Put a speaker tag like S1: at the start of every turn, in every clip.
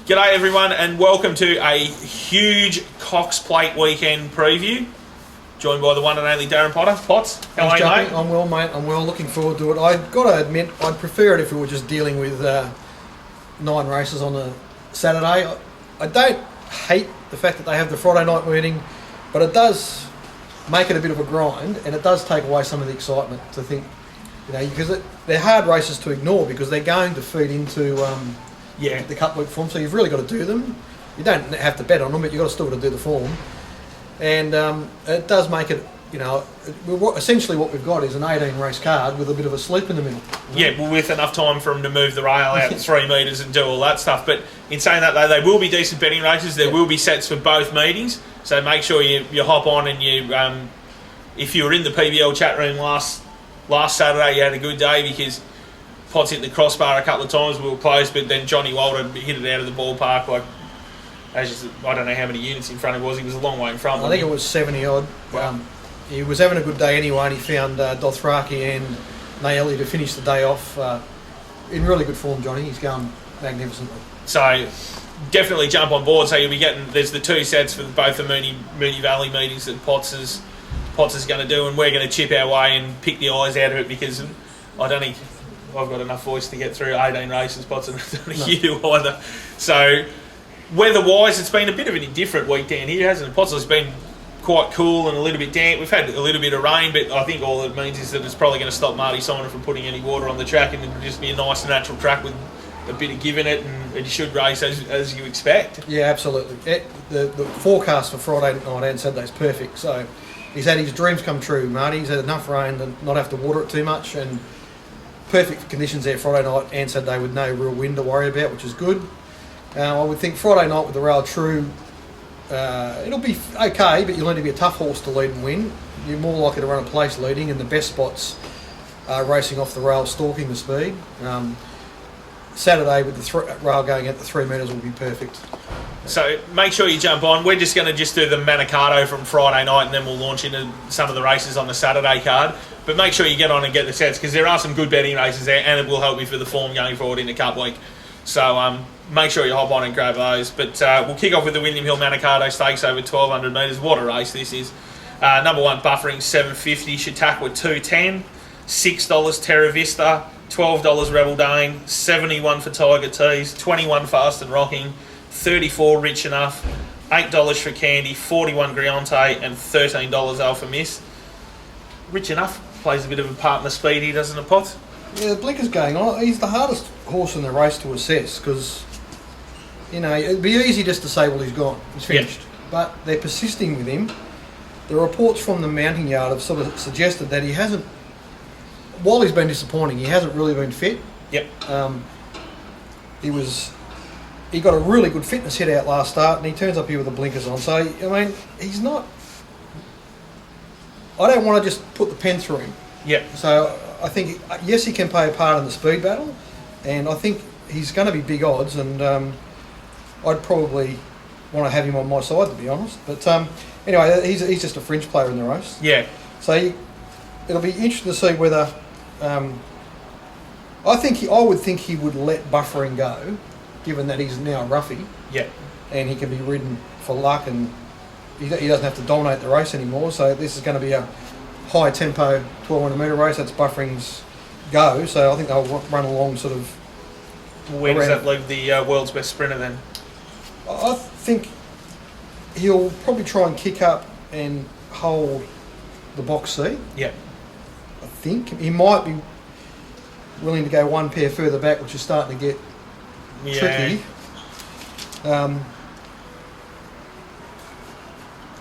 S1: G'day everyone and welcome to a huge Cox Plate weekend preview. Joined by the one and only Darren Potter. Potts, how are you, mate?
S2: I'm well, mate. I'm well, looking forward to it. I've got to admit, I'd prefer it if we were just dealing with 9 races on a Saturday. I don't hate the fact that they have the Friday night meeting, but it does make it a bit of a grind, and it does take away some of the excitement to think, because they're hard races to ignore because they're going to feed into the Cup Week form, so you've really got to do them. You don't have to bet on them, but you've still got to do the form. And it does make it, essentially what we've got is an 18 race card with a bit of a sleep in the middle.
S1: Yeah, well, with enough time for them to move the rail out 3 metres and do all that stuff. But in saying that, though, they will be decent betting races. There will be sets for both meetings. So make sure you hop on and you, if you were in the PBL chat room last Saturday, you had a good day because Potts hit the crossbar a couple of times. We were close, but then Johnny Walter hit it out of the ballpark I don't know how many units in front he was. He was a long way in front.
S2: I think it was 70 odd. Wow. He was having a good day anyway, and he found Dothraki and Naeli to finish the day off in really good form. Johnny, he's going magnificently.
S1: So definitely jump on board. So you'll be there's the 2 sets for both the Moonee Valley meetings that Potts is going to do, and we're going to chip our way and pick the eyes out of it because I don't think I've got enough voice to get through 18 races. Potts, and I don't think you do either. So weather-wise, it's been a bit of an indifferent week down here, hasn't it? Potts has been quite cool and a little bit damp. We've had a little bit of rain, but I think all it means is that it's probably going to stop Marty Simon from putting any water on the track, and it'll just be a nice natural track with a bit of give in it, and it should race as you expect.
S2: Yeah, absolutely. The forecast for Friday night and Saturday is perfect. So he's had his dreams come true, Marty. He's had enough rain to not have to water it too much, and perfect conditions there Friday night and Saturday with no real wind to worry about, which is good. I would think Friday night with the rail true, it'll be okay, but you'll need to be a tough horse to lead and win. You're more likely to run a place leading, and the best spots are racing off the rail, stalking the speed. Saturday with the rail going at the 3 metres will be perfect.
S1: So make sure you jump on. We're just going to do the Manikato from Friday night, and then we'll launch into some of the races on the Saturday card. But make sure you get on and get the sets because there are some good betting races there, and it will help you for the form going forward in the Cup Week. So make sure you hop on and grab those. But we'll kick off with the William Hill Manikato Stakes over 1,200 metres. What a race this is. Number 1, Buffering, $7.50. Chautauqua, $2.10. $6, Terra Vista. $12, Rebel Dane. $71 for Tiger Tease. $21, Fast and Rocking. $34, Rich Enough. $8 for Candy. $41, Griante. And $13, Alpha Miss. Rich Enough plays a bit of a part in the speed here, doesn't it, Potts?
S2: Yeah, the blinker's going on. He's the hardest horse in the race to assess because, it'd be easy just to say, well, he's gone, he's finished. Yeah. But they're persisting with him. The reports from the mounting yard have sort of suggested that he hasn't, while he's been disappointing, he hasn't really been fit.
S1: Yep.
S2: He got a really good fitness hit out last start, and he turns up here with the blinkers on. So, he's not, I don't want to just put the pen through him.
S1: Yep.
S2: So I think, yes, he can play a part in the speed battle, and I think he's going to be big odds, and I'd probably want to have him on my side, to be honest. But anyway, he's just a fringe player in the race.
S1: Yeah.
S2: So it'll be interesting to see whether... I would think he would let Buffering go, given that he's now a roughie.
S1: Yeah. And
S2: he can be ridden for luck, and he doesn't have to dominate the race anymore, so this is going to be a high tempo 1,200 metre race. That's Buffering's go, so I think they'll run along sort of.
S1: Where does that leave the world's best sprinter then?
S2: I think he'll probably try and kick up and hold the box seat.
S1: Yeah.
S2: I think he might be willing to go one pair further back, which is starting to get tricky.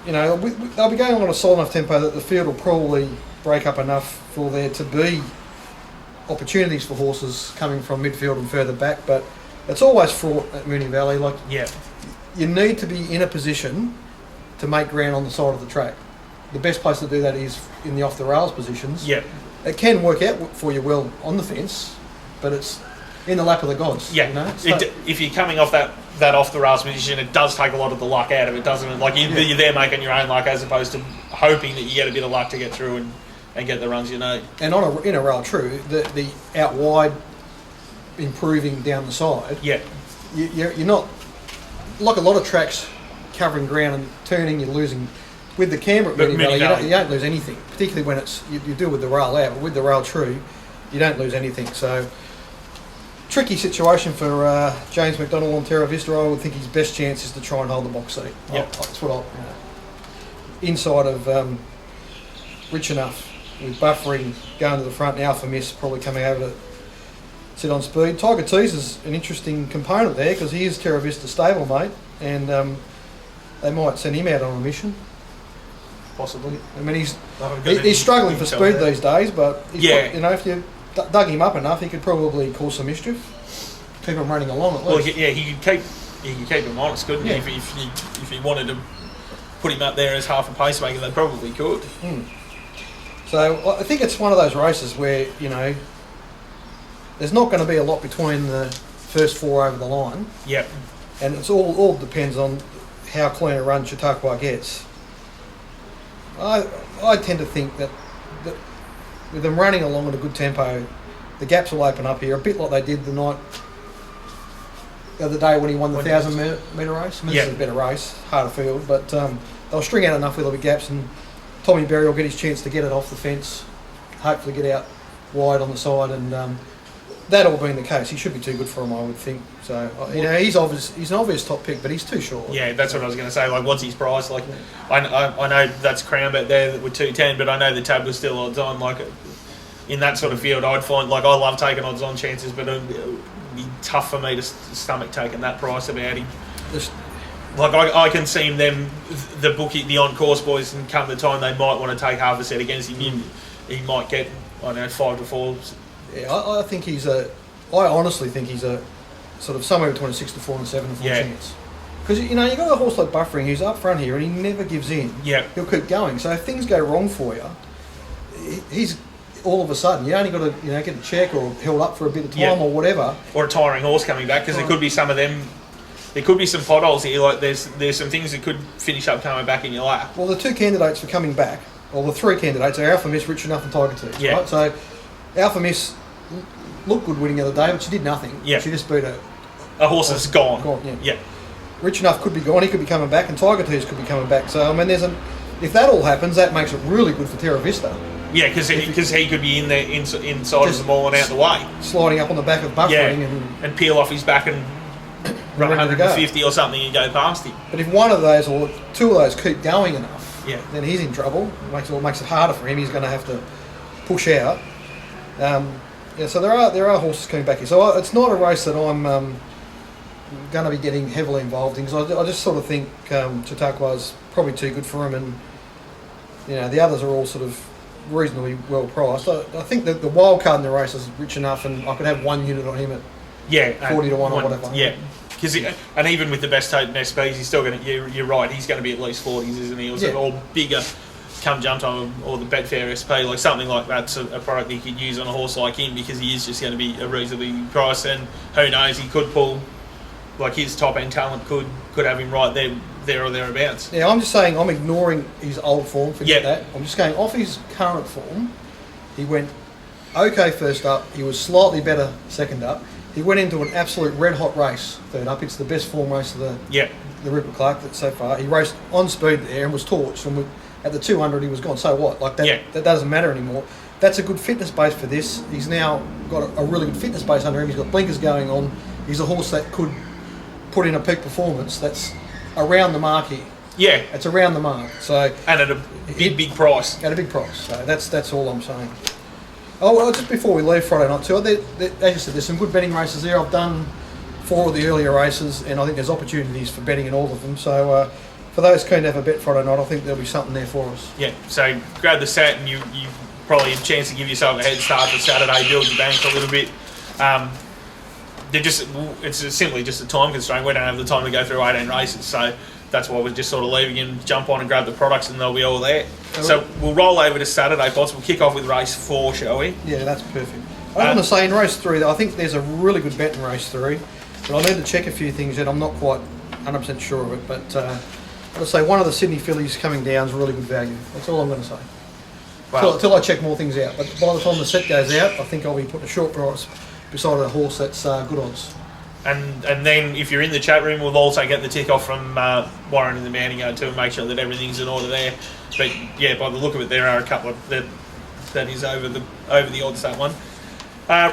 S2: They'll be going on a solid enough tempo that the field will probably break up enough for there to be opportunities for horses coming from midfield and further back, but it's always fraught at Moonee Valley. You need to be in a position to make ground on the side of the track. The best place to do that is in the off-the-rails positions.
S1: Yeah.
S2: It can work out for you well on the fence, but it's in the lap of the gods.
S1: Yeah. If you're coming off that off the rails position, it does take a lot of the luck out of it, doesn't it? You're there making your own luck as opposed to hoping that you get a bit of luck to get through and get the runs you need.
S2: And in a rail true, the out wide improving down the side.
S1: Yeah.
S2: You're not like a lot of tracks covering ground and turning, you're losing. With the camber at Moonee Valley, you don't lose anything, particularly when it's you deal with the rail out. But with the rail true, you don't lose anything. So, tricky situation for James McDonald on Terra Vista. I would think his best chance is to try and hold the box seat.
S1: Yep.
S2: That's what inside of Rich Enough with buffering going to the front. And Alpha Miss probably coming over to sit on speed. Tiger Tease is an interesting component there because he is Terra Vista stablemate, and they might send him out on a mission. Possibly. I mean, he's struggling for speed these days, but if you dug him up enough, he could probably cause some mischief. Keep him running along at least.
S1: Well, he could keep him honest, couldn't he? If he wanted to put him up there as half a pacemaker, they probably could.
S2: So I think it's one of those races where there's not going to be a lot between the first four over the line.
S1: Yep.
S2: And it's all depends on how clean a run Chautauqua gets. I tend to think that with them running along at a good tempo, the gaps will open up here, a bit like they did the other day when he won the 1,000 metre race. I mean, this is a better race, harder field, but they'll string out enough little bit gaps, and Tommy Berry will get his chance to get it off the fence, hopefully get out wide on the side, and that all being the case, he should be too good for him, I would think. So he's an obvious top pick, but he's too short. Yeah,
S1: that's what I was going to say. Like, what's his price? Like, I know that's Crown Bet there with 210, but I know the tab was still odds on. Like, in that sort of field, I'd find I love taking odds on chances, but it'd be tough for me to stomach taking that price about him. I can see them, the bookie, the on course boys, and come the time they might want to take half a set against him. He might get 5 to 4.
S2: Yeah, I honestly think he's a sort of somewhere between a 6 to 4 and a 7 to 4 chance. Because you've got a horse like Buffering who's up front here and he never gives in.
S1: Yeah.
S2: He'll keep going. So if things go wrong for you, he's all of a sudden you only got to get a check or held up for a bit of time or whatever.
S1: Or a tiring horse coming back, because there could be some of them. There could be some potholes here. Like there's some things that could finish up coming back in your lap.
S2: Well, the two candidates for coming back, or the three candidates, are Alpha Miss, Rich Enough, and Tiger Tease.
S1: Yeah.
S2: Right? So Alpha Miss looked good winning the other day, but she did nothing.
S1: Yeah.
S2: She just beat
S1: a horse that's gone.
S2: Yeah. Rich Enough could be gone. He could be coming back, and Tiger Tease could be coming back. So I mean, if that all happens, that makes it really good for Terra Vista.
S1: Yeah, because he could be in there inside of the ball and out the way,
S2: sliding up on the back of Buffering
S1: and peel off his back and run 150 or something and go past him.
S2: But if one of those or two of those keep going enough, then he's in trouble. It makes it harder for him. He's going to have to push out. So there are horses coming back here. So it's not a race that I'm going to be getting heavily involved in, because I just sort of think Chautauqua is probably too good for him, and the others are all sort of reasonably well priced. I think that the wild card in the race is Rich Enough, and I could have 1 unit on him at 40 to 1 or whatever.
S1: Yeah, and even with the best tote and best speeds, he's still going to. You're right. He's going to be at least 40s, isn't he? Or bigger. Come jump time or the Betfair SP, like something like that's a product that you could use on a horse like him, because he is just going to be a reasonably priced, and who knows, he could pull, like his top end talent could have him right there or thereabouts. Yeah,
S2: I'm just saying I'm ignoring his old form, forget that. I'm just going off his current form. He went okay first up, he was slightly better second up, he went into an absolute red hot race third up. It's the best form race of the Rupert Clark so far. He raced on speed there and was torched, and at the 200 he was gone. So what? Like that doesn't matter anymore. That's a good fitness base for this. He's now got a really good fitness base under him. He's got blinkers going on. He's a horse that could put in a peak performance that's around the mark here.
S1: Yeah.
S2: It's around the mark. So
S1: and at a big price.
S2: At a big price. So that's all I'm saying. Oh, well, just before we leave Friday night too, as you said, there's some good betting races there. I've done 4 of the earlier races, and I think there's opportunities for betting in all of them. So for those keen to have a bet Friday night, I think there'll be something there for us.
S1: Yeah, so grab the set, and you probably have a chance to give yourself a head start for Saturday, build your bank a little bit. It's simply just a time constraint. We don't have the time to go through 18 races, so that's why we're just sort of leaving him, jump on and grab the products, and they'll be all there. So we'll roll over to Saturday, Pots. We'll kick off with race 4, shall we?
S2: Yeah, that's perfect. I want to say in race 3, I think there's a really good bet in race 3, but I need to check a few things that I'm not quite 100% sure of it. But I'll say one of the Sydney fillies coming down is really good value. That's all I'm going to say. Well, until I check more things out. But by the time the set goes out, I think I'll be putting a short price beside a horse that's good odds.
S1: And then if you're in the chat room, we'll also get the tick off from Warren and the Mounting Yard too, and make sure that everything's in order there. But yeah, by the look of it, there are a couple of that is over the odds, that one.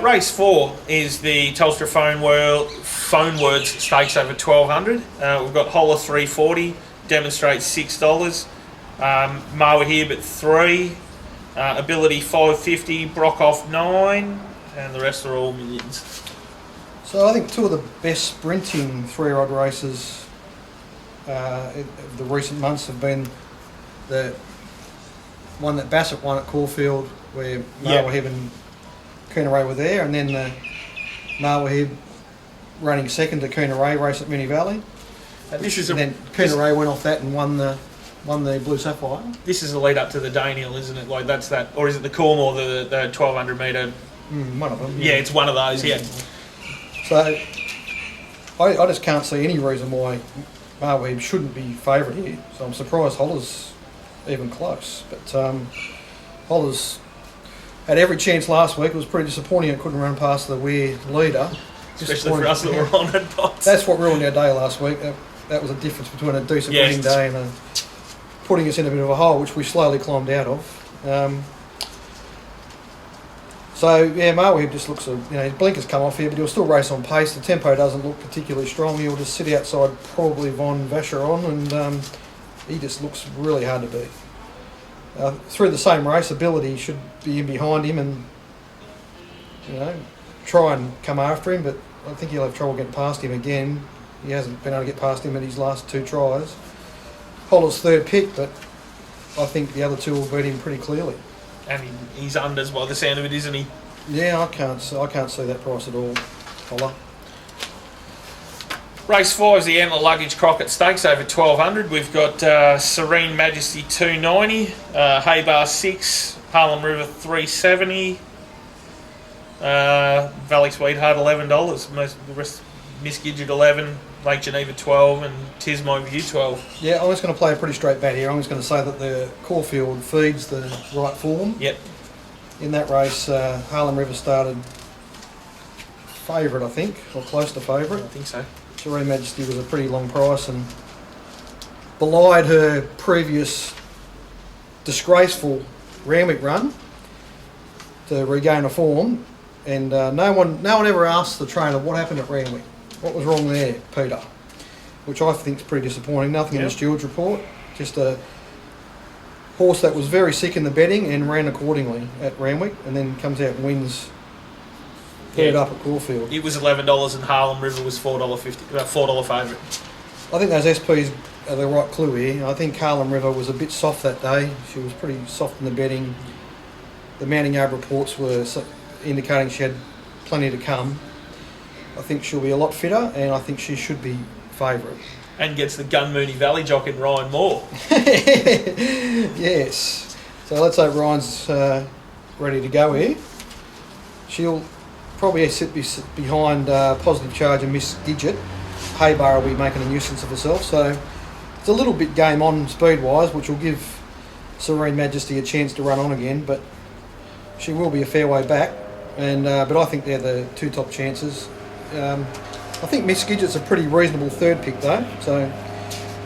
S1: Race 4 is the Telstra Phone Words Stakes over 1200. We've got Holler 340, demonstrates $6. Mawahib at 3, Ability 550, Brockhoff 9, and the rest are all millions.
S2: So I think two of the best sprinting 3-year-old races of the recent months have been the one that Bassett won at Caulfield, where Mawahib and Coonaray were there, and then the Mawahib running second to Coonaray race at Moonee Valley. And then Coonaray went off that and won the Blue Sapphire. This
S1: is a lead up to the Daniel, isn't it? Like that's that, or is it the Coolmore, the 1200 metre?
S2: One of them.
S1: Yeah, it's one of those. Yeah.
S2: So I just can't see any reason why Mawahib shouldn't be favourite here. So I'm surprised Holler's even close. But Holler's had every chance last week. It was pretty disappointing it couldn't run past the Weir leader.
S1: Especially for us that were on it, Pots.
S2: That's what ruined our day last week. That was a difference between a decent winning day and putting us in a bit of a hole, which we slowly climbed out of. So yeah, Mawahib just looks, his blinkers come off here, but he'll still race on pace. The tempo doesn't look particularly strong. He'll just sit outside probably Von Vacheron, and he just looks really hard to beat. Through the same race, Ability should be in behind him and try and come after him, but I think he'll have trouble getting past him again. He hasn't been able to get past him in his last 2 tries. Holler's third pick, but I think the other two will beat him pretty clearly.
S1: And he's unders by the sound of it, isn't he?
S2: Yeah, I can't see that price at all, Holler.
S1: Race 4 is the Antler Luggage Crockett Stakes over 1200. We've got Serene Majesty 290, Haybar 6, Harlem River 370, Valley Sweetheart $11. Most of the rest, Miss Gidget 11, Lake Geneva 12, and Tismo View 12.
S2: Yeah, I'm just going to play a pretty straight bat here. I'm just going to say that the Caulfield feeds the right form.
S1: Yep.
S2: In that race, Harlem River started favourite, I think, or close to favourite.
S1: I think so.
S2: Serene Majesty was a pretty long price and belied her previous disgraceful Randwick run to regain a form. And no one ever asked the trainer what happened at Randwick. What was wrong there, Peter? Which I think is pretty disappointing. Nothing in the steward's report. Just a horse that was very sick in the betting and ran accordingly at Randwick, and then comes out and wins third up at Caulfield.
S1: It was $11 and Harlem River was $4.50, $4 favourite.
S2: I think those SPs are the right clue here. I think Harlem River was a bit soft that day. She was pretty soft in the betting. The Mounting Yard reports were indicating she had plenty to come. I think she'll be a lot fitter, and I think she should be favourite.
S1: And gets the Gun Moonee Valley jock in Ryan Moore.
S2: Yes. So let's hope Ryan's ready to go here. She'll probably sit behind Positive Charge and Miss Gidget. Haybar will be making a nuisance of herself. So it's a little bit game on speed-wise, which will give Serene Majesty a chance to run on again, but she will be a fair way back. And but I think they're the 2 top chances. I think Miss Gidget's a pretty reasonable third pick though, so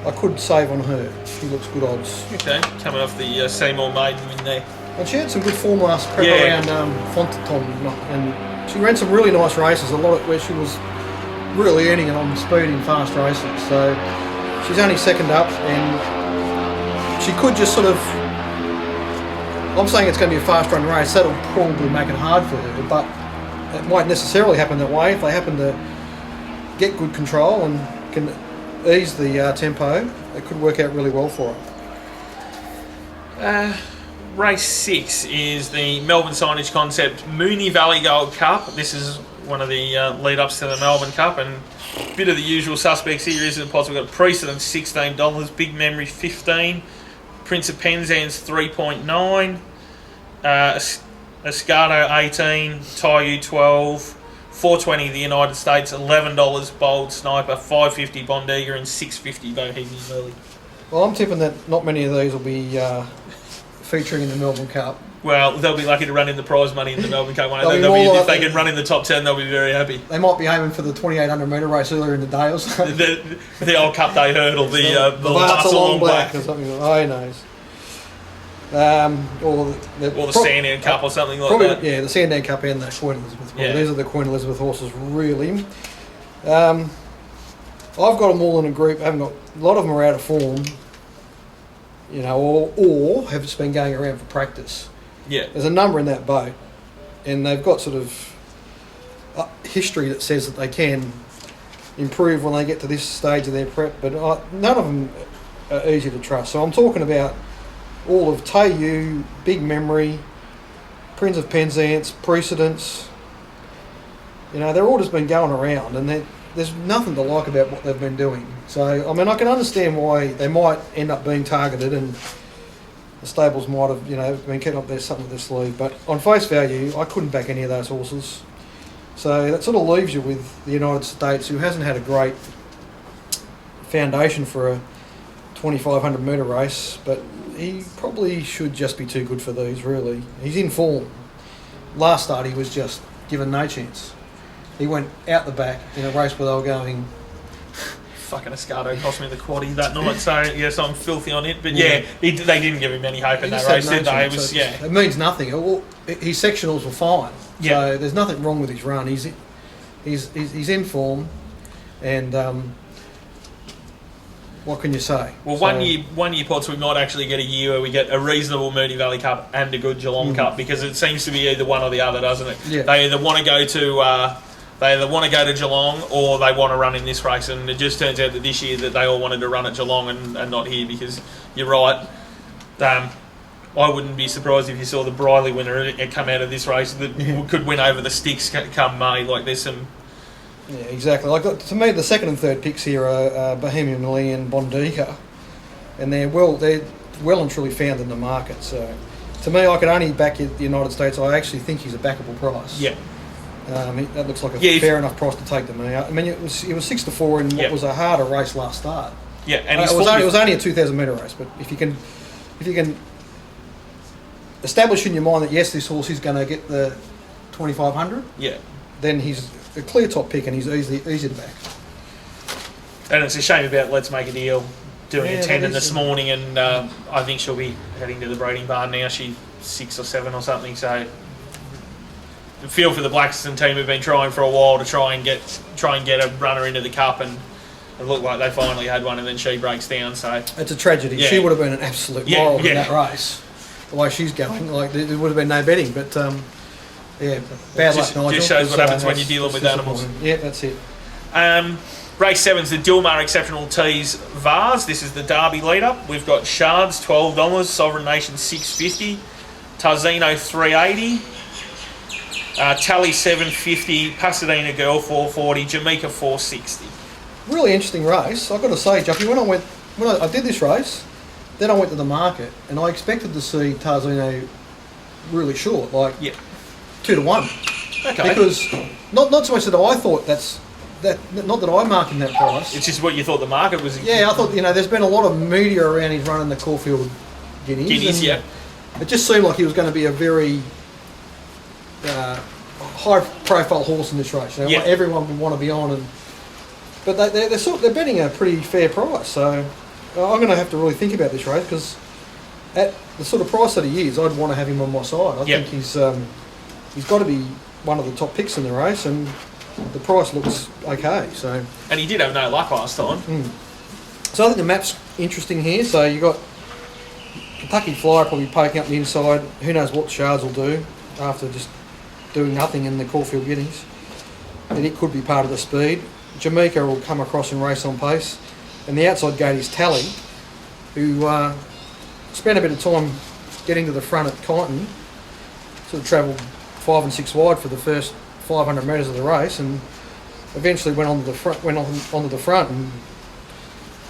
S2: I could save on her. She looks good odds.
S1: Okay, coming off the Seymour Maiden win there.
S2: And she had some good form last prep around Fontaton, and she ran some really nice races, a lot of where she was really earning it on speed in fast races. So she's only second up, and she could just sort of, I'm saying it's going to be a fast run race, that'll probably make it hard for her, but it won't necessarily happen that way. If they happen to get good control and can ease the tempo, it could work out really well for her.
S1: Race 6 is the Melbourne Signage Concept Moonee Valley Gold Cup. This is one of the lead-ups to the Melbourne Cup, and a bit of the usual suspects here, isn't it? We've got Precedence $16, Big Memory $15, Prince of Penzance 3.9, Escato 18, Taiyu 12, $4.20 the United States, $11 Bold Sniper, $5.50 Bondiga, and $6.50 Bohemian Lily.
S2: Well, I'm tipping that not many of these will be featuring in the Melbourne Cup.
S1: Well, they'll be lucky to run in the prize money in the Melbourne Cup one. If they can run in the top 10, they'll be very happy.
S2: They might be aiming for the 2,800 metre race earlier in the day or something.
S1: the old Cup Day hurdle, the Last Long Black.
S2: Or something. Who knows? Or
S1: the Sandown Cup or something like that.
S2: Yeah, the Sandown Cup and the Queen Elizabeth.
S1: Yeah.
S2: These are the Queen Elizabeth horses, really. I've got them all in a group. I haven't got a lot of them are out of form, or have just been going around for practice.
S1: Yeah,
S2: there's a number in that boat, and they've got sort of history that says that they can improve when they get to this stage of their prep, but none of them are easy to trust. So I'm talking about all of Tayou, Big Memory, Prince of Penzance, Precedence. They're all just been going around, and there's nothing to like about what they've been doing. So, I can understand why they might end up being targeted, and the stables might have, been keeping up there something with their sleeve. But on face value, I couldn't back any of those horses. So that sort of leaves you with the United States, who hasn't had a great foundation for a 2,500 metre race, but he probably should just be too good for these, really. He's in form. Last start, he was just given no chance. He went out the back in a race where they were going...
S1: Fucking Escardo cost me the quaddie that night, so yes, I'm filthy on it. But they didn't give him any hope in that race, did they?
S2: It means nothing. His sectionals were fine, so there's nothing wrong with his run. He's in form, and what can you say?
S1: Well, one year pods, we might actually get a year where we get a reasonable Moonee Valley Cup and a good Geelong Cup, because it seems to be either one or the other, doesn't it?
S2: Yeah.
S1: They either want to go to Geelong or they want to run in this race, and it just turns out that this year that they all wanted to run at Geelong and not here, because you're right. I wouldn't be surprised if you saw the Briley winner come out of this race that could win over the Sticks come May. Like, there's some...
S2: Yeah, exactly. Like, to me, the second and third picks here are Bohemian Millie and Bondica, and they're well and truly found in the market. So, to me, I could only back the United States. I actually think he's a backable price.
S1: Yeah.
S2: That looks like a fair enough price to take to me. I mean, it was 6-4 in what was a harder race last start.
S1: Yeah, and
S2: it was only a 2,000 metre race. But if you can establish in your mind that yes, this horse is going to get the 2,500.
S1: Yeah. Then
S2: he's a clear top pick, and he's easy to back.
S1: And it's a shame about Let's Make a Deal doing a tendon this morning, and I think she'll be heading to the breeding barn now. She's 6 or 7 or something, so. The feel for the Blackstone team have been trying for a while to try and get a runner into the cup, and it looked like they finally had one, and then she breaks down. So
S2: it's a tragedy. Yeah. She would have been an absolute moral in that race. The way she's going, like there would have been no betting. But bad luck, Nigel.
S1: Just shows what happens when you're dealing with animals.
S2: Yeah, that's it.
S1: Race 7's the Dilmar Exceptional Tees Vase. This is the Derby lead-up. We've got Shards $12, Sovereign Nation $6.50, Tarzino $3.80. Tally $7.50, Pasadena Girl $4.40, Jamaica $4.60.
S2: Really interesting race. I've got to say, Juffy, when I did this race, then I went to the market and I expected to see Tarzino really short, like 2-1.
S1: Okay.
S2: Because not so much that I thought not that I marked in that price.
S1: It's just what you thought the market was.
S2: Yeah, I thought there's been a lot of media around his running the Caulfield Guineas.
S1: Yeah.
S2: It just seemed like he was going to be a very high-profile horse in this race. Everyone would want to be on, but they're betting a pretty fair price. So I'm going to have to really think about this race, because at the sort of price that he is, I'd want to have him on my side. I think he's got to be one of the top picks in the race, and the price looks okay. So
S1: and he did have no luck last time.
S2: So I think the map's interesting here. So you got Kentucky Flyer probably poking up the inside. Who knows what Shards will do after just doing nothing in the Caulfield Guineas, and it could be part of the speed. Jamaica will come across and race on pace, and the outside gate is Tally, who spent a bit of time getting to the front at Kyneton, sort of travelled 5 and 6 wide for the first 500 metres of the race, and eventually went onto the front and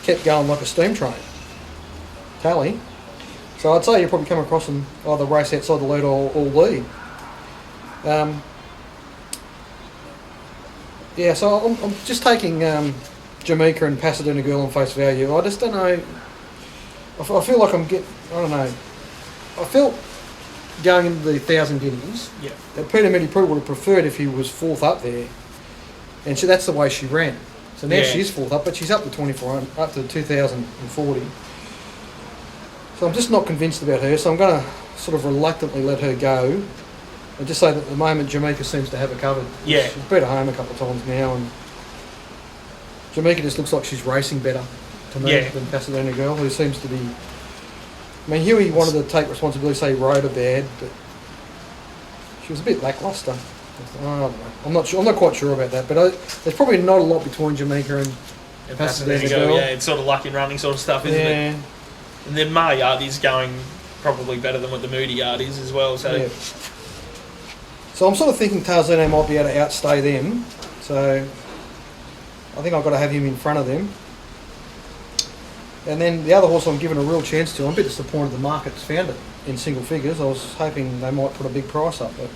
S2: kept going like a steam train. Tally. So I'd say you'll probably come across and either race outside the lead or lead. So I'm just taking Jamaica and Pasadena Girl on face value. I just don't know. I feel like I don't know. I felt going into the 1,000 guineas that Peter Medi probably would have preferred if he was fourth up there, and that's the way she ran. So now she's fourth up, but she's up to 2,400, up to 2,040. So I'm just not convinced about her. So I'm going to sort of reluctantly let her go, and just say that at the moment Jamaica seems to have it covered.
S1: Yeah,
S2: she's beat her home a couple of times now, and Jamaica just looks like she's racing better to me than Pasadena Girl, who seems to be. I mean, Huey wanted to take responsibility, say rode her bad, but she was a bit lacklustre. I don't know. I'm not sure. I'm not quite sure about that, but there's probably not a lot between Jamaica and Pasadena Girl.
S1: Yeah, it's sort of lucky running sort of stuff, isn't it? And then Mar Yard is going probably better than what the Moonee Yard is as well. So,
S2: so I'm sort of thinking Tarzino might be able to outstay them. So I think I've got to have him in front of them. And then the other horse I'm giving a real chance to, I'm a bit disappointed the market's found it in single figures. I was hoping they might put a big price up, but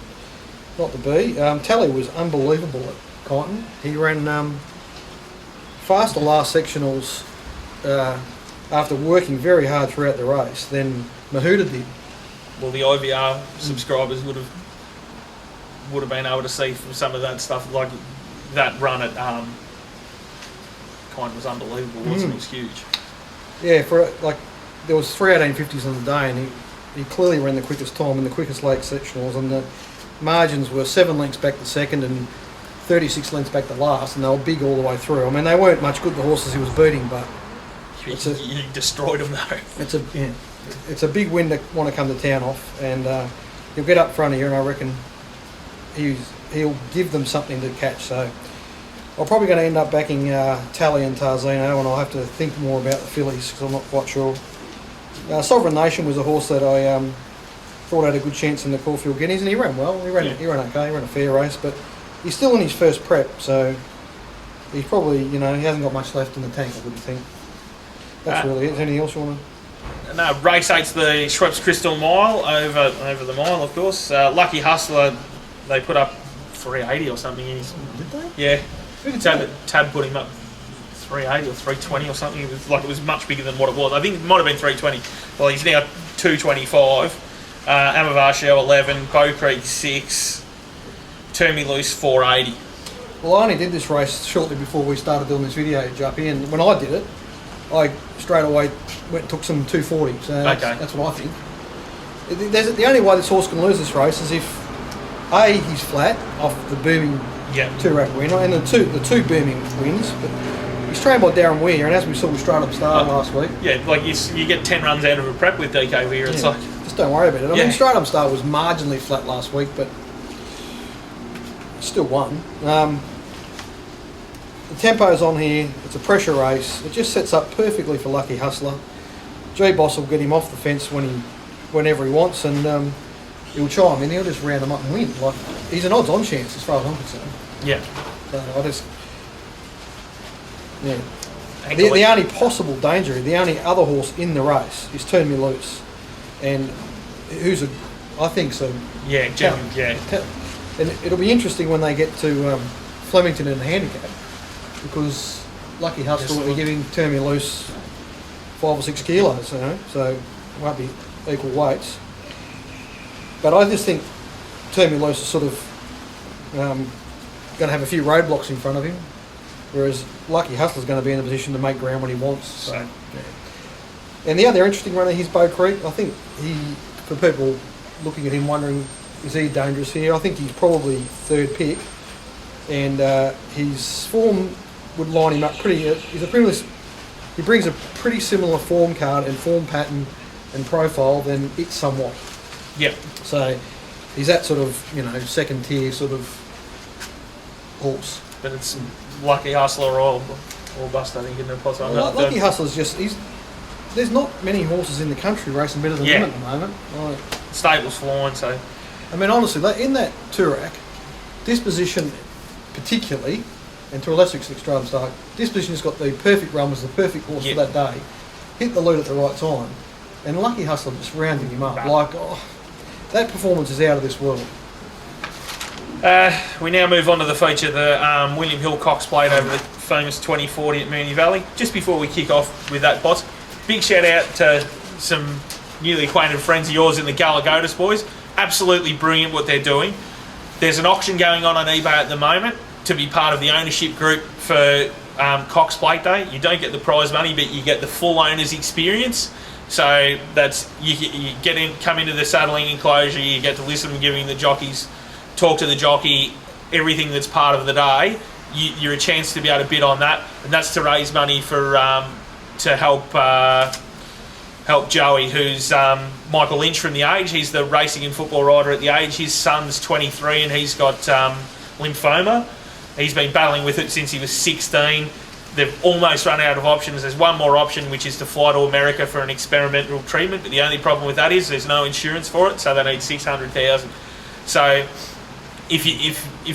S2: not to be. Tally was unbelievable at Kyneton. He ran faster last sectionals after working very hard throughout the race than Mahuta did.
S1: Well, the IVR subscribers would have been able to see from some of that stuff, like that run at Kyneton was unbelievable, wasn't it? It was huge.
S2: Yeah, there was 3 1850s on the day, and he clearly ran the quickest time in the quickest late sectionals, and the margins were 7 lengths back to second and 36 lengths back to last, and they were big all the way through. I mean, they weren't much good, the horses he was beating, but
S1: you destroyed them though.
S2: It's a big win to want to come to town off, and he'll get up front here, and I reckon he'll give them something to catch. So I'm probably going to end up backing Tally and Tarzino, and I'll have to think more about the fillies because I'm not quite sure. Sovereign Nation was a horse that I thought had a good chance in the Caulfield Guineas, and he ran well. He ran okay. He ran a fair race, but he's still in his first prep, so he's probably, he hasn't got much left in the tank, I wouldn't think. That's really it. Is there anything else you want to...
S1: No, race 8's the Schweppes Crystal Mile, over the mile, of course. Lucky Hustler, they put up 380 or something.
S2: Did they?
S1: Yeah. Tab put him up 380 or 320 or something. It was much bigger than what it was. I think it might have been 320. Well, he's now 225. Amavar Show 11, Bow Creek 6, Turn Me Loose 480.
S2: Well, I only did this race shortly before we started doing this video, Juppy, and when I did it, I straight away went and took some 240. So that's what I think. The only way this horse can lose this race is if A, he's flat off the booming 2-rack win, and the two booming wins, but he's trained by Darren Weir, and as we saw with Straight Up Star last week.
S1: Yeah, like you get 10 runs out of a prep with DK Weir, it's like...
S2: Just don't worry about it. I mean, Straight Up Star was marginally flat last week, but still won. The tempo's on here, it's a pressure race, it just sets up perfectly for Lucky Hustler. G-Boss will get him off the fence whenever he wants, and he'll chime in, he'll just round him up and win. Like, he's an odds-on chance as far as I'm concerned.
S1: Yeah.
S2: So the only possible danger, the only other horse in the race is Turn Me Loose, and I think so.
S1: Yeah,
S2: and it'll be interesting when they get to Flemington and the handicap, because Lucky Hustler will be giving Turn Me Loose 5 or 6 kilos, so it won't be equal weights. But I just think Turn Me Loose is sort of going to have a few roadblocks in front of him, whereas Lucky Hustler's going to be in a position to make ground when he wants. So, And the other interesting runner is Bow Creek. I think for people looking at him wondering, is he dangerous here? I think he's probably third pick, and his form would line him up pretty. He brings a pretty similar form card and form pattern and profile than it somewhat.
S1: Yep.
S2: So he's that sort of second tier sort of horse.
S1: But it's Lucky Hustler or bust, I think, in the pot.
S2: Lucky Hustler's just there's not many horses in the country racing better than him at the moment.
S1: Stable's flying, so.
S2: I mean, honestly, in that Turak, Disposition particularly, and to a lesser extent Straight Star, Disposition has got the perfect run, was the perfect horse for that day, hit the lead at the right time, and Lucky Hustler just rounding him up. That performance is out of this world.
S1: We now move on to the feature, the William Hill Cox Plate over the famous 2040 at Moonee Valley. Just before we kick off with that, boss, big shout out to some newly acquainted friends of yours in the Galagotis boys. Absolutely brilliant what they're doing. There's an auction going on eBay at the moment to be part of the ownership group for Cox Plate Day. You don't get the prize money, but you get the full owner's experience. So that's you get in, come into the saddling enclosure, you get to listen to giving the jockeys, talk to the jockey, everything that's part of the day. You're a chance to be able to bid on that, and that's to raise money for to help Joey, who's Michael Lynch from the Age. He's the racing and football rider at the Age. His son's 23 and he's got lymphoma. He's been battling with it since he was 16. They've almost run out of options. There's one more option, which is to fly to America for an experimental treatment. But the only problem with that is there's no insurance for it, so they need $600,000. So if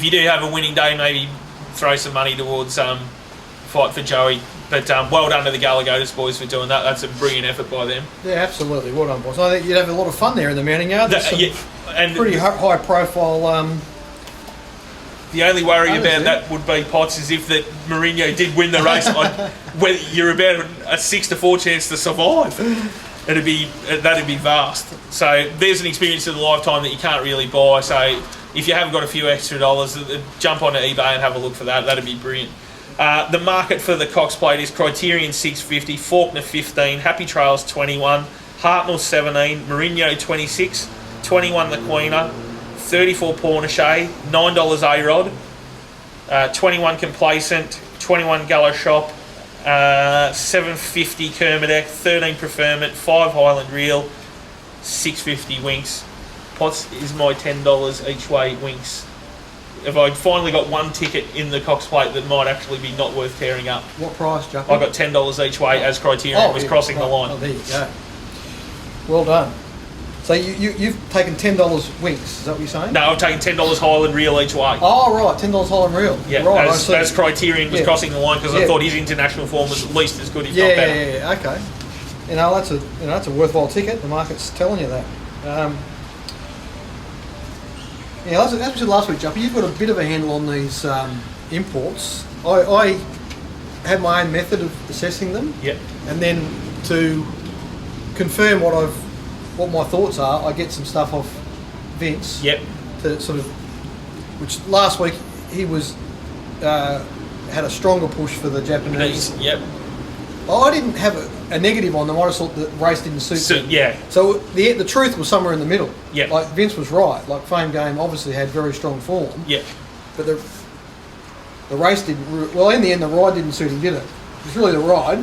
S1: you do have a winning day, maybe throw some money towards fight for Joey. But well done to the Galagotis boys for doing that. That's a brilliant effort by them.
S2: Yeah, absolutely. Well done, boys. I think you'd have a lot of fun there in the mounting yard. And pretty high profile.
S1: The only worry about that would be, Potts, is if that Mourinho did win the race, whether you're about a 6-4 chance to survive. That'd be vast. So there's an experience of a lifetime that you can't really buy. So if you haven't got a few extra dollars, jump onto eBay and have a look for that. That'd be brilliant. The market for the Cox Plate is Criterion 650, Faulkner 15, Happy Trails 21, Hartnell 17, Mourinho 26, 21 the Queener, 34 Pornichet, $9 A-Rod, 21 Complacent, 21 Gallo Shop, 750 Kermadec, 13 Preferment, 5 Highland Reel, 650 Winks. Potts is my $10 each way Winks. If I finally got one ticket in the Cox Plate that might actually be not worth tearing up.
S2: What price, Chuck?
S1: I got $10 each way as Criterion was crossing the line.
S2: Oh, there you go. Well done. So you've taken $10 Winks, is that what you're saying?
S1: No, I've taken $10 Highland Reel each way.
S2: Oh, right, $10 Highland Reel.
S1: Yeah,
S2: right,
S1: as Criterion was crossing the line because I thought his international form was at least as good, if not better.
S2: Yeah, okay. That's a worthwhile ticket. The market's telling you that. As we said last week, Juppy, you've got a bit of a handle on these imports. I have my own method of assessing them.
S1: Yep.
S2: And then to confirm what my thoughts are, I get some stuff off Vince.
S1: Yep.
S2: To sort of, which last week he was had a stronger push for the Japanese.
S1: Yep.
S2: I didn't have a negative on them. I just thought the race didn't suit them.
S1: Yeah.
S2: So the truth was somewhere in the middle.
S1: Yeah.
S2: Like Vince was right. Like Fame Game obviously had very strong form.
S1: Yeah.
S2: But the race didn't. Well, in the end, the ride didn't suit him, did it? It was really the ride.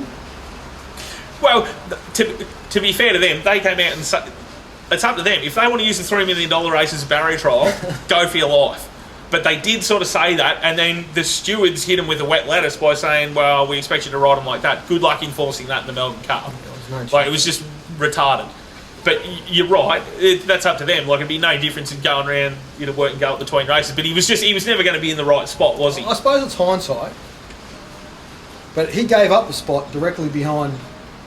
S1: Well, to be fair to them, they came out and said it's up to them. If they want to use the $3 million race as a barrier trial, go for your life. But they did sort of say that, and then the stewards hit them with a wet lettuce by saying, well, we expect you to ride them like that. Good luck enforcing that in the Melbourne Cup. It was just retarded. But you're right, that's up to them. Like, it'd be no difference in going around, work and go up between races. But he was never going to be in the right spot, was he?
S2: I suppose it's hindsight. But he gave up the spot directly behind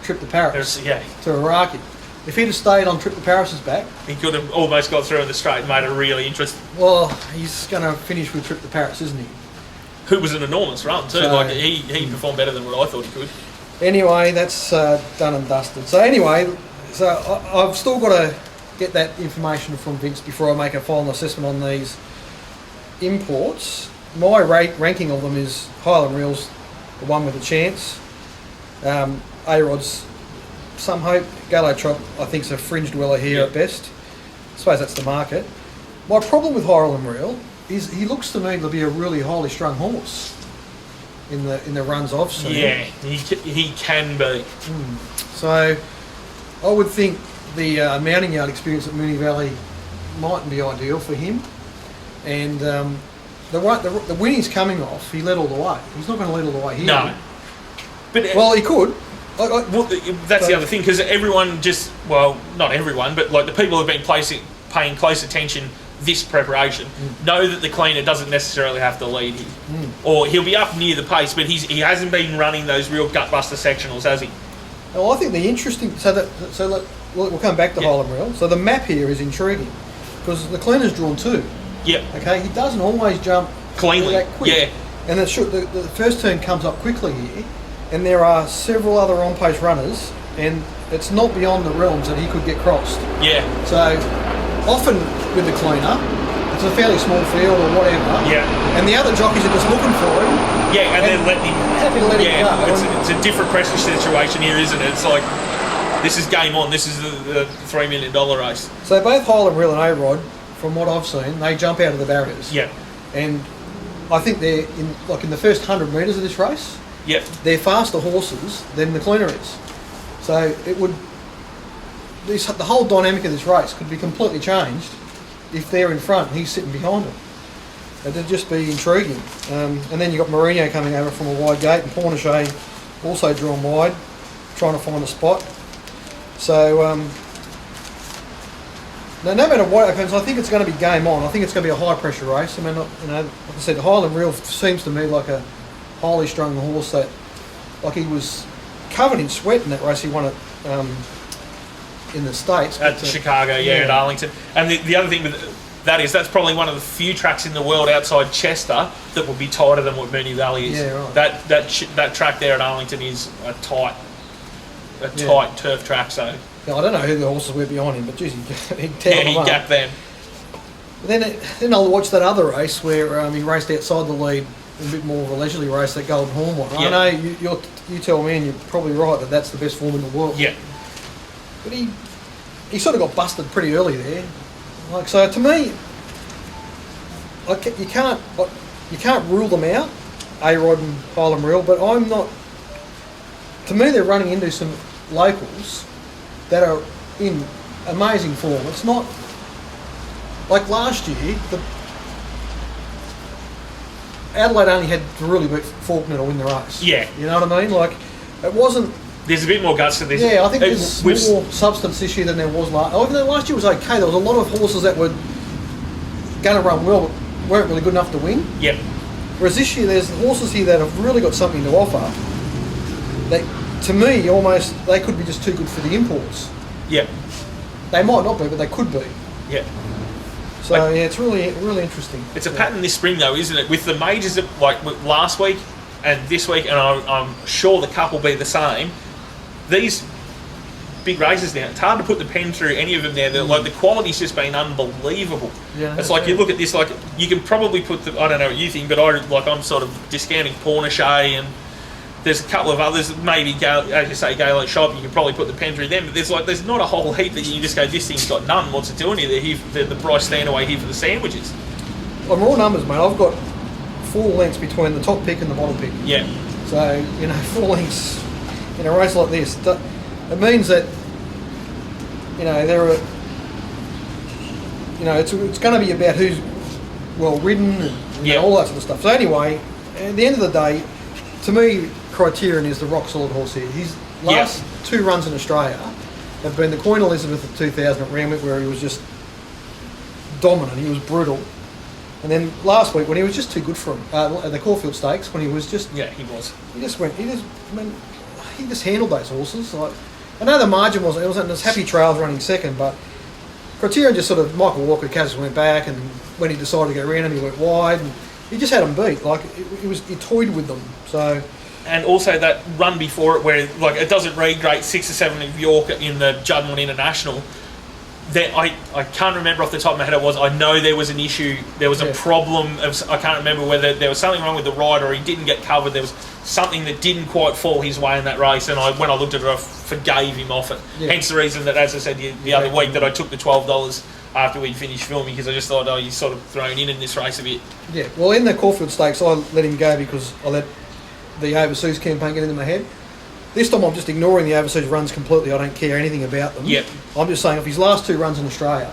S2: Trip to Paris to Iraqi. If he'd have stayed on Trip to Paris's back,
S1: he could have almost got through in the straight and made it really interesting.
S2: Well, he's going to finish with Trip to Paris, isn't he?
S1: Who was an enormous run too.
S2: So,
S1: he performed better than what I thought he could.
S2: Anyway, that's done and dusted. So anyway, I've still got to get that information from Vince before I make a final assessment on these imports. My ranking of them is Highland Reel's the one with a chance. A-Rod's some hope. Gallo Chop, I think, is a fringe dweller here at best. I suppose that's the market. My problem with Highland Reel is he looks to me to be a really highly strung horse in the runs I've seen.
S1: Yeah, he can be.
S2: So I would think the mounting yard experience at Moonee Valley mightn't be ideal for him. And the win he's coming off, he led all the way. He's not going to lead all the way here.
S1: No. But
S2: well, he could.
S1: That's the other thing, because everyone not everyone, but like the people who've been paying close attention this preparation know that the cleaner doesn't necessarily have to lead here. Or he'll be up near the pace, but he hasn't been running those real gutbuster sectionals, has he?
S2: Well, I think the interesting... we'll come back to Highland Reel. So the map here is intriguing, because the cleaner's drawn two.
S1: Yep.
S2: Okay, he doesn't always jump
S1: cleanly.
S2: That quick.
S1: Yeah.
S2: And the first turn comes up quickly here, and there are several other on-pace runners, and it's not beyond the realms that he could get crossed.
S1: Yeah.
S2: So often with the cleaner, it's a fairly small field or whatever.
S1: Yeah.
S2: And the other jockeys are just looking for him.
S1: Yeah, and then letting him.
S2: Happy to let him go.
S1: It's a different pressure situation here, isn't it? It's like, this is game on. This is the $3 million race.
S2: So both Highland Reel and A-Rod, from what I've seen, they jump out of the barriers.
S1: Yeah.
S2: And I think they're in the first 100 metres of this race.
S1: Yep.
S2: They're faster horses than the cleaner is. So the whole dynamic of this race could be completely changed if they're in front and he's sitting behind them. It'd just be intriguing. And then you've got Moonee coming over from a wide gate and Pornichet also drawn wide, trying to find a spot. So no matter what happens, I think it's going to be game on. I think it's going to be a high pressure race. I mean, like I said, Highland Reel seems to me like a highly strung horse that, like, he was covered in sweat in that race. He won it in the States.
S1: At Chicago, at Arlington. And the other thing with that is that's probably one of the few tracks in the world outside Chester that would be tighter than what Moonee Valley is.
S2: Yeah, right.
S1: That track there at Arlington is a tight turf track. So
S2: now, I don't know who the horses were behind him, but geez, he gapped
S1: them.
S2: Then I'll watch that other race where he raced outside the lead, a bit more of a leisurely race, that Golden Horn one.
S1: Yeah.
S2: I know you tell me, and you're probably right, that that's the best form in the world.
S1: Yeah.
S2: But he sort of got busted pretty early there. Like, so to me, you can't rule them out, A-Rod and Highland Reel, but I'm not. To me, they're running into some locals that are in amazing form. It's not like last year. Adelaide only had to really beat Faulkner to win the race.
S1: Yeah.
S2: You know what I mean? Like, it wasn't.
S1: There's a bit more guts to this.
S2: Yeah, I think there's more substance this year than there was last. Even though last year was okay, there was a lot of horses that were going to run well, but weren't really good enough to win.
S1: Yep.
S2: Whereas this year, there's horses here that have really got something to offer. That, to me, almost they could be just too good for the imports.
S1: Yep.
S2: They might not be, but they could be.
S1: Yep.
S2: So it's really interesting.
S1: It's a pattern this spring, though, isn't it? With the majors, like last week and this week, and I'm sure the cup will be the same. These big races now, it's hard to put the pen through any of them now. Like, the quality's just been unbelievable.
S2: Yeah,
S1: it's like, you look at this, like, you can probably put I don't know what you think, but I'm sort of discounting Pornichet, and there's a couple of others, maybe, as you say, Gaelic Shop, you can probably put the pen through them, but there's not a whole heap that you can just go, this thing's got none, what's it doing here? They're the Bryce Standaway here for the sandwiches.
S2: On raw numbers, mate, I've got 4 lengths between the top pick and the bottom pick.
S1: Yeah.
S2: So, 4 lengths in a race like this, it means that, there are, it's going to be about who's well ridden and all that sort of stuff. So anyway, at the end of the day, to me, Criterion is the rock solid horse here. His last 2 runs in Australia have been the Queen Elizabeth of 2000 at Randwick, where he was just dominant, he was brutal. And then last week, when he was just too good for him, at the Caulfield Stakes, when he was just...
S1: Yeah, he was.
S2: He just handled those horses. Like, I know the margin wasn't... It was Happy Trails running second, but Criterion just sort of... Michael Walker Cassius went back, and when he decided to go around him, he went wide, and he just had them beat. Like, he toyed with them, so...
S1: And also that run before it, where, like, it doesn't read great, 6 or 7 of York in the Juddmonte International... I can't remember off the top of my head. I know there was an issue. There was a problem. I can't remember whether there was something wrong with the rider or he didn't get covered. There was something that didn't quite fall his way in that race. And when I looked at it, I forgave him off it. Yeah. Hence the reason that, as I said the other week, that I took the $12 after we'd finished filming, because I just thought, he's sort of thrown in this race a bit. Yeah.
S2: Well, in the Caulfield Stakes, I let him go because I let the overseas campaign get into my head. This time I'm just ignoring the overseas runs completely. I don't care anything about them.
S1: Yep.
S2: I'm just saying, of his last 2 runs in Australia,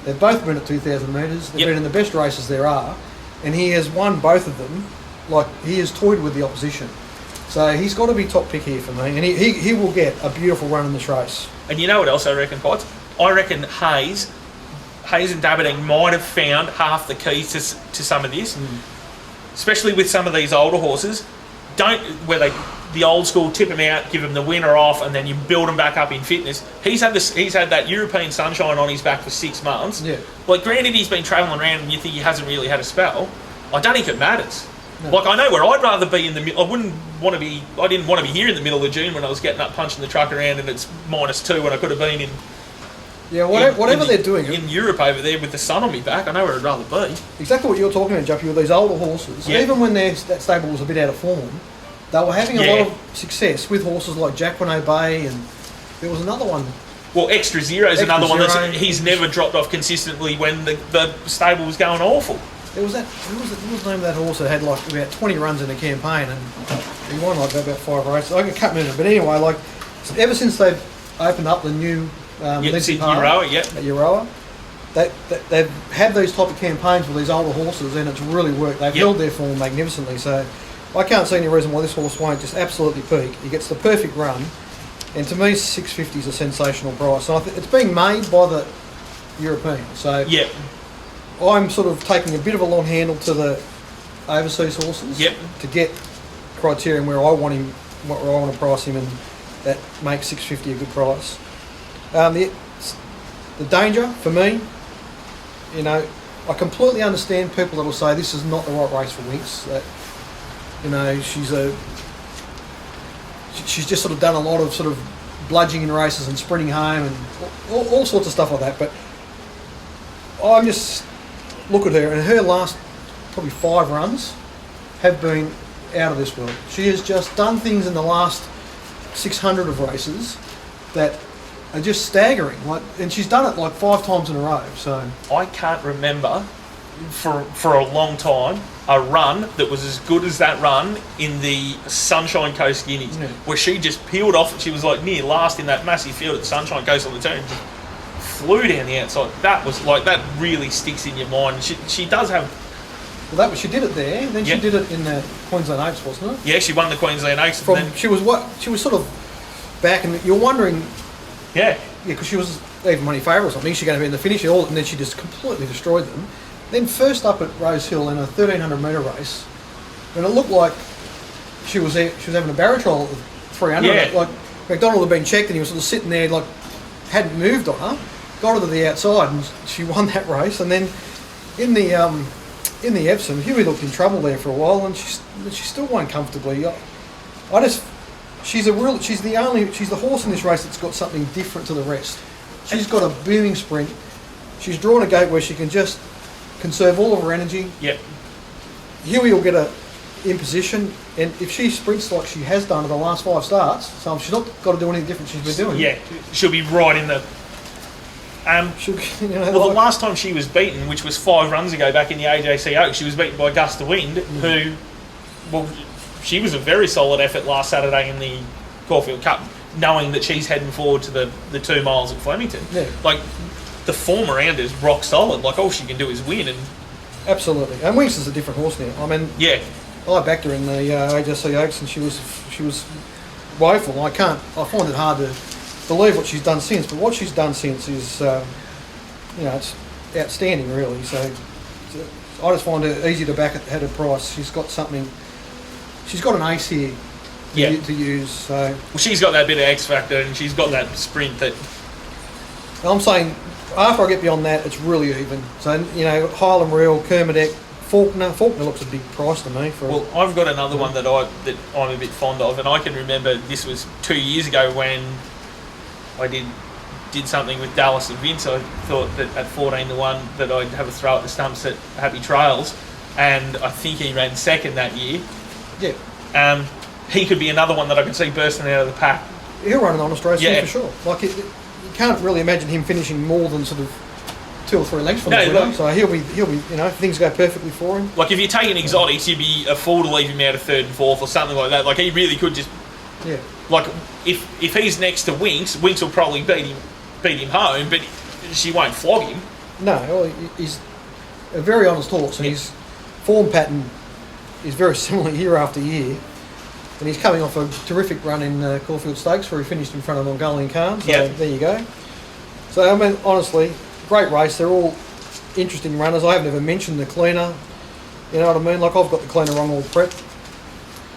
S2: they've both been at 2,000 metres. They've been in the best races there are, and he has won both of them. Like, he has toyed with the opposition. So he's got to be top pick here for me, and he will get a beautiful run in this race.
S1: And you know what else I reckon, Potts? I reckon Hayes and Daberdeen might have found half the keys to some of this, especially with some of these older horses. The old school, tip him out, give him the winner off, and then you build him back up in fitness. He's had that European sunshine on his back for 6 months.
S2: Yeah.
S1: Like, granted, he's been travelling around and you think he hasn't really had a spell. I don't think it matters.
S2: No.
S1: Like, I know where I'd rather be in the middle. I didn't want to be here in the middle of June when I was getting up punching the truck around and it's -2 when I could have been in.
S2: Yeah, whatever they're doing
S1: in Europe over there with the sun on me back, I know where I'd rather be.
S2: Exactly what you're talking about, Juppy, with these older horses.
S1: Yeah.
S2: Even when that stable was a bit out of form, they were having a lot of success with horses like Jacqueline Bay, and there was another one.
S1: Well, Extra Zero is
S2: Extra
S1: another one
S2: Zero.
S1: he's never dropped off consistently when the stable was going awful.
S2: There was that. What was the name of that horse that had like about 20 runs in a campaign, and he won like about 5 races. I can't remember, but anyway, like ever since they've opened up the new Lindsay Park at Euroa, they've had these type of campaigns with these older horses, and it's really worked. They've held their form magnificently. So I can't see any reason why this horse won't just absolutely peak. He gets the perfect run, and to me, 650 is a sensational price. And it's being made by the Europeans. So
S1: yeah.
S2: I'm sort of taking a bit of a long handle to the overseas horses to get criterion where I want him, where I want to price him, and that makes 650 a good price. The danger for me, you know, I completely understand people that will say this is not the right race for Winx. That, you know, she's just sort of done a lot of sort of bludging in races and sprinting home and all sorts of stuff like that. But I'm just look at her, and her last probably 5 runs have been out of this world. She has just done things in the last 600 of races that are just staggering. Like, and she's done it like 5 times in a row. So
S1: I can't remember for a long time a run that was as good as that run in the Sunshine Coast Guineas, where she just peeled off. She was like near last in that massive field at the Sunshine Coast on the turn. Flew down the outside. That was like, that really sticks in your mind. She does have.
S2: Well, she did it there. Then she did it in the Queensland Oaks, wasn't it?
S1: Yeah, she won the Queensland Oaks.
S2: She was sort of back, and you're wondering. Yeah, because she was even money favourite or something. She's going to be in the finish, and then she just completely destroyed them. Then first up at Rose Hill in a 1300 metre race, and it looked like she was having a barrel trial at 300.
S1: Yeah.
S2: Like McDonald had been checked, and he was sort of sitting there like hadn't moved on her. Got her to the outside, and she won that race. And then in the Epsom, Huey looked in trouble there for a while, and she still won comfortably. She's the horse in this race that's got something different to the rest. She's got a booming sprint. She's drawn a gate where she can just conserve all of her energy.
S1: Yep.
S2: Huey will get her in position, and if she sprints like she has done in the last 5 starts, so she's not got to do anything different she's been doing.
S1: Yeah, she'll be right in the. The last time she was beaten, which was 5 runs ago back in the AJC Oaks, she was beaten by Gust of Wind, she was a very solid effort last Saturday in the Caulfield Cup, knowing that she's heading forward to the 2 miles at Flemington. Yeah. Like, the form around is rock solid. Like, all she can do is win. And
S2: absolutely. And Winx is a different horse now. I mean, I backed her in the AJC Oaks, and she was woeful. I find it hard to believe what she's done since, but what she's done since is, it's outstanding, really. So I just find it easy to back at a price. She's got something. She's got an ace here to use. So
S1: well, she's got that bit of X factor, and she's got that sprint that.
S2: I'm saying after I get beyond that, it's really even. So Highland Reel, Kermadec, Faulkner looks a big price to me.
S1: Well, I've got another one that I'm a bit fond of, and I can remember this was 2 years ago when I did something with Dallas and Vince. I thought that at 14-1 that I'd have a throw at the stumps at Happy Trails, and I think he ran second that year.
S2: Yeah.
S1: He could be another one that I could see bursting out of the pack.
S2: He'll run an honest race for sure. Like you can't really imagine him finishing more than sort of 2 or 3 lengths from the winner. So he'll be if things go perfectly for him. Like
S1: if you're taking exotics, you'd be a fool to leave him out of 3rd and 4th or something like that. Like he really could just.
S2: Yeah.
S1: Like if he's next to Winx will probably beat him home, but she won't flog him.
S2: No, well, he's a very honest horse, and his form pattern is very similar year after year. And he's coming off a terrific run in Caulfield Stakes, where he finished in front of Mongolian Khan. So there you go. So I mean, honestly, great race. They're all interesting runners. I haven't ever mentioned the cleaner. You know what I mean? Like I've got the cleaner wrong all prep.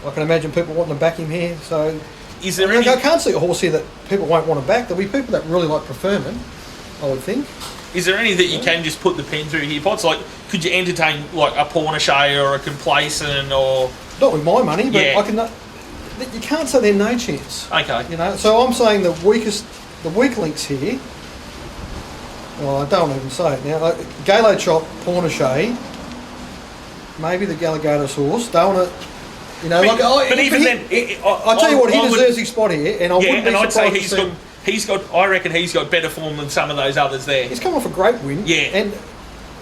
S2: I can imagine people wanting to back him here. So
S1: is there
S2: I can't see a horse here that people won't want to back. There'll be people that really like Preferment, I would think.
S1: Is there any that you can just put the pen through here, Potts? Like, could you entertain like a Pornichet or a Complacent or?
S2: Not with my money, but
S1: Yeah.
S2: I can. You can't say they're no chance.
S1: Okay.
S2: You know, so I'm saying the weak links here. Well, I don't even say it now. Like, Galo Chop, Pornichet, maybe the Galligator's horse. Don't want to, you know.
S1: But even then,
S2: I tell you what, he deserves his spot here, and I wouldn't be
S1: I'd
S2: surprised
S1: say
S2: to see.
S1: he's got. I reckon he's got better form than some of those others there.
S2: He's come off a great win.
S1: Yeah.
S2: And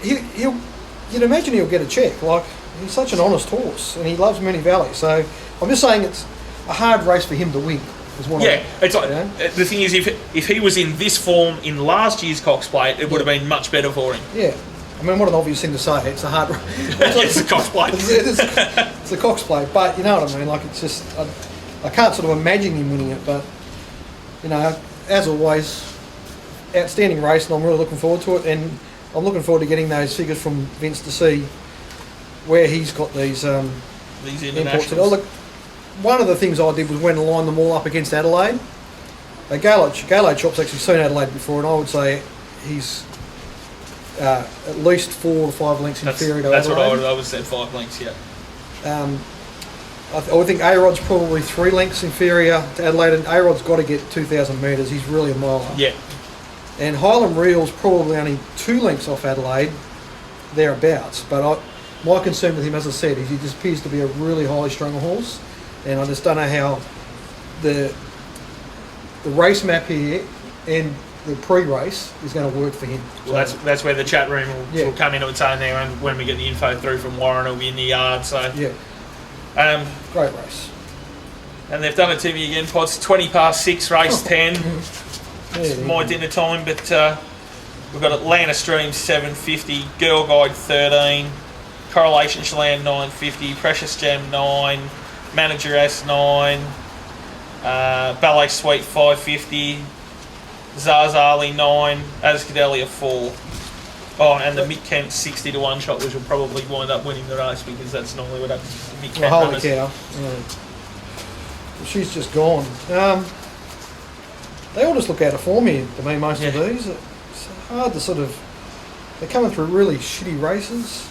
S2: you'd imagine he'll get a check. Like, he's such an honest horse, and he loves Moonee Valley. So I'm just saying it's a hard race for him to win. Is what
S1: It's like, the thing is, if he was in this form in last year's Cox Plate, it would have been much better for him.
S2: Yeah. I mean, what an obvious thing to say. It's a hard race.
S1: It's a Cox Plate.
S2: It's a Cox Plate. But you know what I mean? Like, it's just, I can't sort of imagine him winning it. But, you know, as always, outstanding race, and I'm really looking forward to it. And I'm looking forward to getting those figures from Vince to see where he's got these imports. Oh, look, one of the things I did was went and lined them all up against Adelaide. Galo Chop's actually seen Adelaide before, and I would say he's at least 4 or 5 lengths inferior to Adelaide.
S1: That's what I would have said, 5 lengths, yeah.
S2: I would think A-Rod's probably 3 lengths inferior to Adelaide, and A-Rod's got to get 2,000 metres. He's really a miler.
S1: Yeah.
S2: And Highland Real's probably only 2 lengths off Adelaide, thereabouts. But my concern with him, as I said, is he just appears to be a really highly strung horse. And I just don't know how the race map here and the pre-race is going to work for him.
S1: Well, that's where the chat room will come into its own there, and when we get the info through from Warren, it'll be in the yard. So
S2: great race.
S1: And they've done it to me again, Pots. 6:20, race 10. It's my dinner time, but we've got Atlanta Stream 750, Girl Guide 13, Correlation Shalan 950, Precious Gem 9. Manager S9, Ballet Suite 550, Zazali 9, Ascadelia 4. Oh, and the Mick Kent 60 to 1 shot, which will probably wind up winning the race because that's normally what happens to Mick Kent.
S2: Holy cow. She's just gone. They all just look out of form here to me, most of these. It's hard to sort of... They're coming through really shitty races.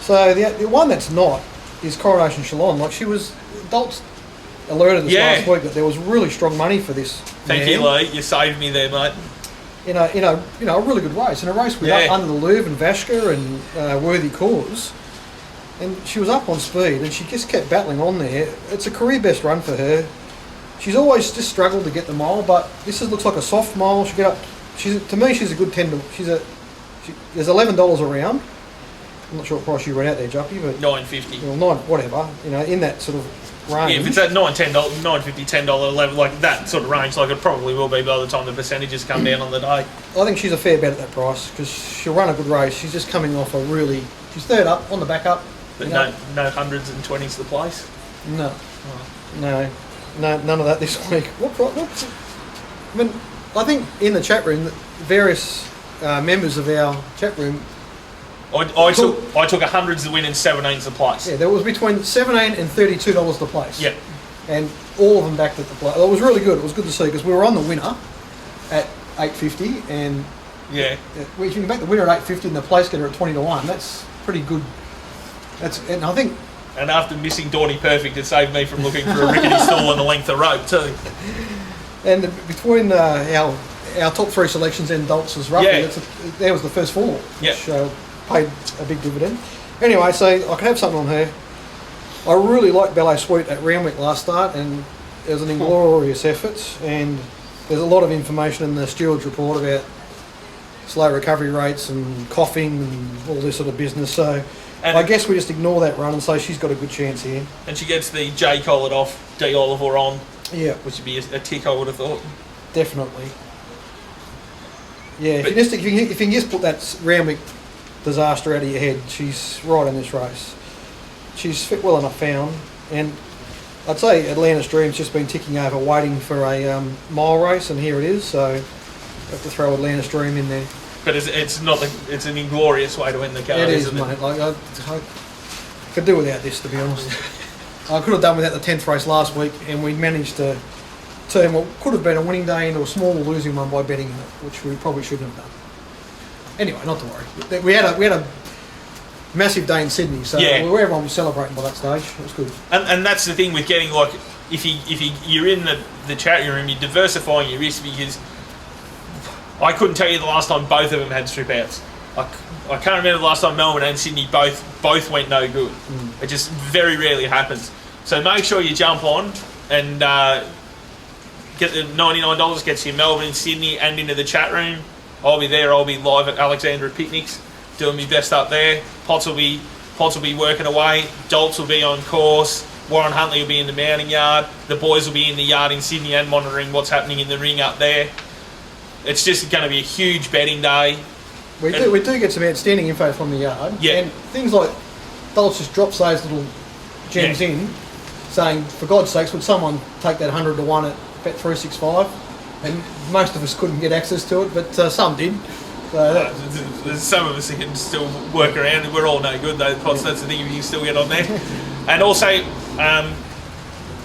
S2: So the one that's not is Coronation Shalon. Like, she was... Adults alerted us last week that there was really strong money for this.
S1: Thank you, Lee. You saved me there, mate.
S2: In a really good race. In a race with Under the Louvre and Vashka and Worthy Cause. And she was up on speed and she just kept battling on there. It's a career best run for her. She's always just struggled to get the mile, but this looks like a soft mile. She'll get up. To me, she's a good 10 to... There's $11 around. I'm not sure what price you read out there, Juppy, but...
S1: $9.50.
S2: Well, whatever. In that sort of range.
S1: Yeah, if it's at $9.50, $10, $11, like that sort of range, like it probably will be by the time the percentages come down on the day.
S2: I think she's a fair bet at that price because she'll run a good race. She's just coming off a really... She's third up, on the back up.
S1: But no hundreds and 20s to the place?
S2: No. Oh. No, none of that this week. I mean, I think in the chat room, various members of our chat room...
S1: I took a hundreds to win and 17s to place.
S2: Yeah, there was between $17 and $32 to place.
S1: Yep.
S2: And all of them backed at the place. It was really good. It was good to see because we were on the winner at $8.50 and if you can back the winner at $8.50 and the place getter at 20 to 1, that's pretty good. And I think.
S1: And after missing Dawny Perfect, it saved me from looking for a rickety stool and a length of rope too.
S2: And between our top 3 selections and Doltz's roughly, there was the first 4, which paid a big dividend. Anyway, so I could have something on her. I really liked Ballet Suite at Randwick last start, and it was an inglorious effort. And there's a lot of information in the steward's report about slow recovery rates and coughing and all this sort of business. So I guess we just ignore that run and say she's got a good chance here. And
S1: she gets the J collared off, D Oliver on.
S2: Yeah.
S1: Which would be a tick, I would have thought.
S2: Definitely. Yeah, if you can just put that Randwick disaster out of your head, she's right in this race. She's fit well enough found, and I'd say Atlanta's Dream's just been ticking over waiting for a mile race, and here it is, so have to throw Atlanta's Dream in there.
S1: But it's an inglorious way to win the card,
S2: it
S1: isn't
S2: is, mate. Like, I could do without this, to be honest. I could have done without the 10th race last week, and we managed to turn what could have been a winning day into a small losing one by betting in it, which we probably shouldn't have done. Anyway, not to worry. We had a massive day in Sydney, so everyone was celebrating by that stage. It was good.
S1: And that's the thing with getting, like, if you're in the chat room, you're diversifying your risk, because I couldn't tell you the last time both of them had strip outs. I can't remember the last time Melbourne and Sydney both went no good. It just very rarely happens. So make sure you jump on and get the $99 gets you Melbourne and Sydney and into the chat room. I'll be there. I'll be live at Alexandra Picnics, doing my best up there. Potts will be working away. Dolts will be on course. Warren Huntley will be in the mounting yard. The boys will be in the yard in Sydney and monitoring what's happening in the ring up there. It's just going to be a huge betting day.
S2: We do get some outstanding info from the yard.
S1: Yeah.
S2: And things like Dolts just drops those little gems in, saying, for God's sakes, would someone take that 100 to 1 at Bet365? And most of us couldn't get access to it, but some did. So
S1: there's some of us who can still work around. We're all no good though, Potts. That's the thing, you can still get on there. And also,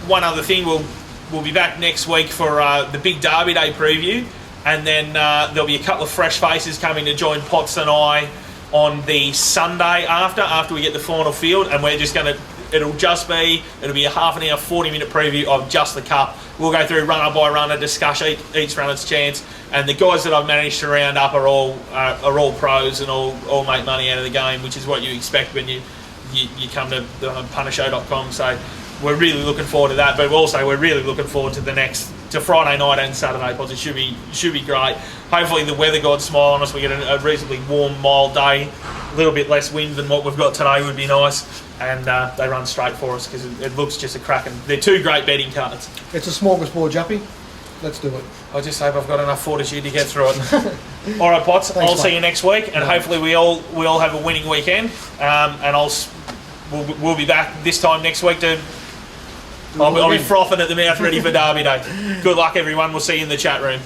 S1: one other thing, we'll be back next week for the big Derby Day preview. And then there'll be a couple of fresh faces coming to join Potts and I on the Sunday after we get the final field, and we're just going to, it'll be a half an hour, 40-minute preview of just the Cup. We'll go through runner by runner, discuss each runner's chance, and the guys that I've managed to round up are all pros and all make money out of the game, which is what you expect when you come to puntershow.com. So we're really looking forward to that, but also we're really looking forward to Friday night and Saturday, Pods. It should be great. Hopefully the weather gods smile on us. We get a reasonably warm, mild day. A little bit less wind than what we've got today would be nice. And they run straight for us because it looks just a cracking. They're two great betting cards.
S2: It's a smorgasbord, Juppy. Let's do it.
S1: I just hope I've got enough fortitude to get through it. All right, Potts. I'll see you next week, and hopefully we all have a winning weekend. And we'll be back this time next week to. I'll be frothing at the mouth, ready for Derby Day. Good luck, everyone. We'll see you in the chat room.